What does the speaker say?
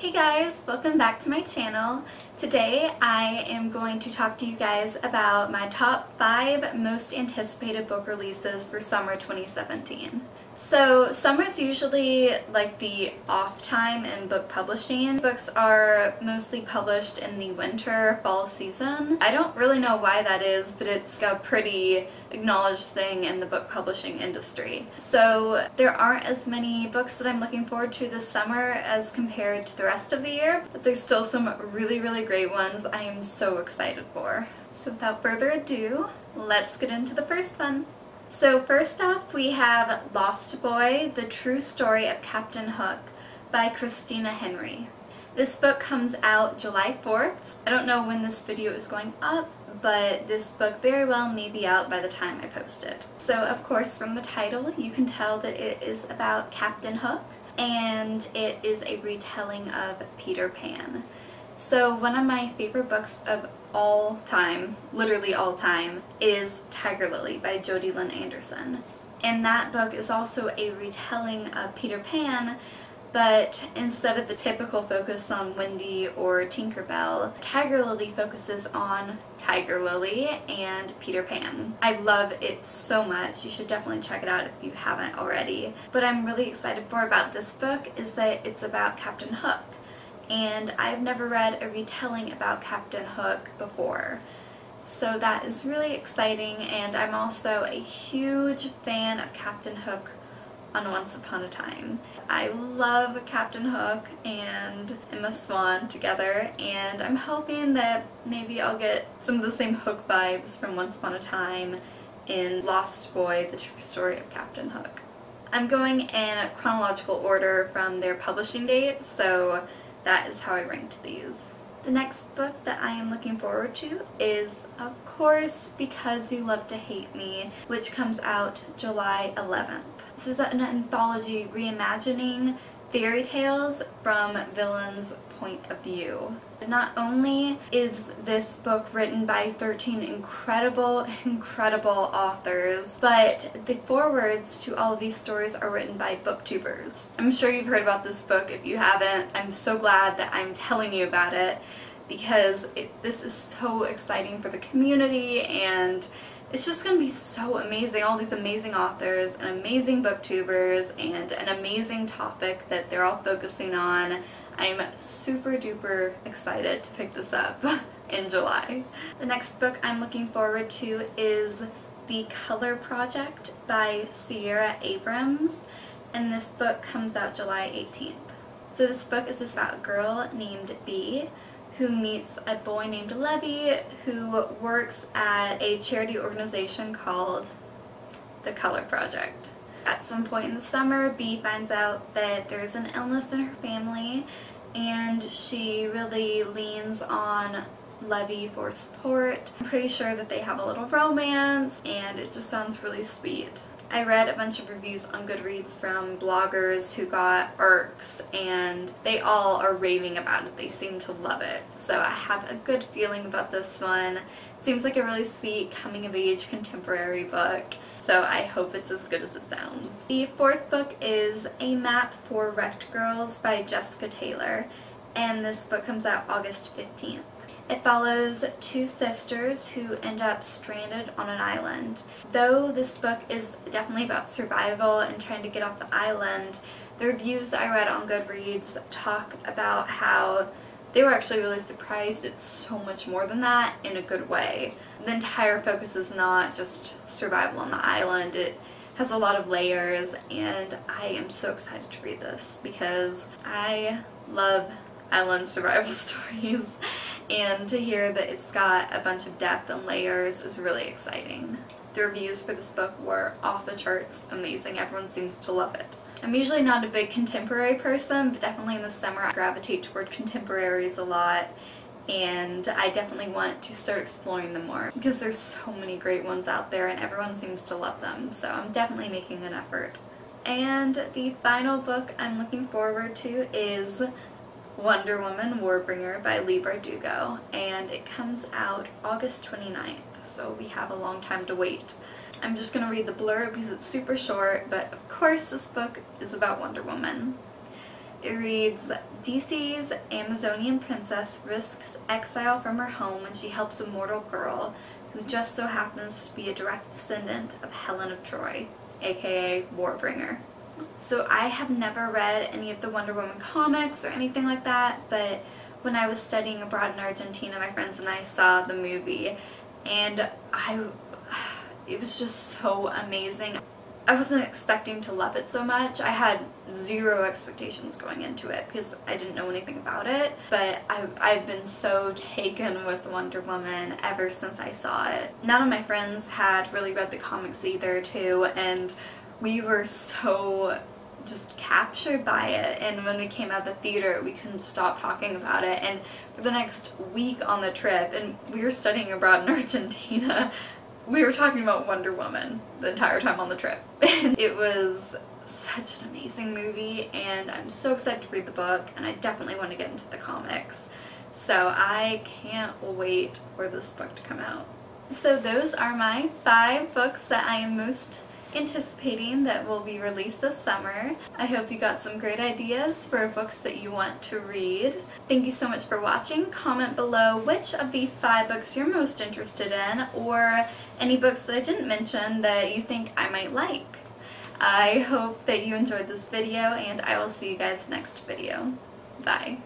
Hey guys, welcome back to my channel. Today I am going to talk to you guys about my top 5 most anticipated book releases for summer 2017. So summer's usually like the off time in book publishing. Books are mostly published in the winter, fall season. I don't really know why that is, but it's a pretty acknowledged thing in the book publishing industry. So there aren't as many books that I'm looking forward to this summer as compared to the rest of the year, but there's still some really great ones I am so excited for. So without further ado, let's get into the first one. So first off, we have Lost Boy, The True Story of Captain Hook by Christina Henry. This book comes out July 4th. I don't know when this video is going up, but this book very well may be out by the time I post it. So of course from the title you can tell that it is about Captain Hook, and it is a retelling of Peter Pan. So one of my favorite books of all time, literally all time, is Tiger Lily by Jodi Lynn Anderson. And that book is also a retelling of Peter Pan, but instead of the typical focus on Wendy or Tinkerbell, Tiger Lily focuses on Tiger Lily and Peter Pan. I love it so much. You should definitely check it out if you haven't already. What I'm really excited for about this book is that it's about Captain Hook. And I've never read a retelling about Captain Hook before. So that is really exciting, and I'm also a huge fan of Captain Hook on Once Upon a Time. I love Captain Hook and Emma Swan together, and I'm hoping that maybe I'll get some of the same Hook vibes from Once Upon a Time in Lost Boy, The True Story of Captain Hook. I'm going in chronological order from their publishing date, so that is how I ranked these. The next book that I am looking forward to is, of course, Because You Love to Hate Me, which comes out July 11th. This is an anthology reimagining fairy tales from villains' point of view. Not only is this book written by 13 incredible authors, but the forewords to all of these stories are written by booktubers. I'm sure you've heard about this book. If you haven't, I'm so glad that I'm telling you about it, because this is so exciting for the community, and it's just going to be so amazing. All these amazing authors and amazing booktubers and an amazing topic that they're all focusing on. I'm super duper excited to pick this up in July. The next book I'm looking forward to is The Color Project by Sierra Abrams, and this book comes out July 18th. So this book is about a girl named Bee who meets a boy named Levy who works at a charity organization called The Color Project. At some point in the summer, Bee finds out that there's an illness in her family, and she really leans on Levy for support. I'm pretty sure that they have a little romance, and it just sounds really sweet. I read a bunch of reviews on Goodreads from bloggers who got ARCs, and they all are raving about it. They seem to love it. So I have a good feeling about this one. It seems like a really sweet coming-of-age contemporary book, so I hope it's as good as it sounds. The fourth book is A Map for Wrecked Girls by Jessica Taylor, and this book comes out August 15th. It follows two sisters who end up stranded on an island. Though this book is definitely about survival and trying to get off the island, the reviews I read on Goodreads talk about how they were actually really surprised it's so much more than that in a good way. The entire focus is not just survival on the island. It has a lot of layers, and I am so excited to read this because I love island survival stories, and to hear that it's got a bunch of depth and layers is really exciting. The reviews for this book were off the charts amazing. Everyone seems to love it. I'm usually not a big contemporary person, but definitely in the summer I gravitate toward contemporaries a lot, and I definitely want to start exploring them more because there's so many great ones out there and everyone seems to love them, so I'm definitely making an effort. And the final book I'm looking forward to is Wonder Woman Warbringer by Leigh Bardugo, and it comes out August 29th, so we have a long time to wait. I'm just going to read the blurb because it's super short, but of course this book is about Wonder Woman. It reads, DC's Amazonian princess risks exile from her home when she helps a mortal girl who just so happens to be a direct descendant of Helen of Troy, aka Warbringer. So I have never read any of the Wonder Woman comics or anything like that, but when I was studying abroad in Argentina, my friends and I saw the movie, and it was just so amazing. I wasn't expecting to love it so much. I had zero expectations going into it because I didn't know anything about it, but I've been so taken with Wonder Woman ever since I saw it. None of my friends had really read the comics either too, and we were so just captured by it, and when we came out of the theater we couldn't stop talking about it, and for the next week on the trip, and we were studying abroad in Argentina, we were talking about Wonder Woman the entire time on the trip. And it was such an amazing movie, and I'm so excited to read the book, and I definitely want to get into the comics. So I can't wait for this book to come out. So those are my 5 books that I am most anticipating that will be released this summer. I hope you got some great ideas for books that you want to read. Thank you so much for watching. Comment below which of the 5 books you're most interested in, or any books that I didn't mention that you think I might like. I hope that you enjoyed this video, and I will see you guys next video. Bye.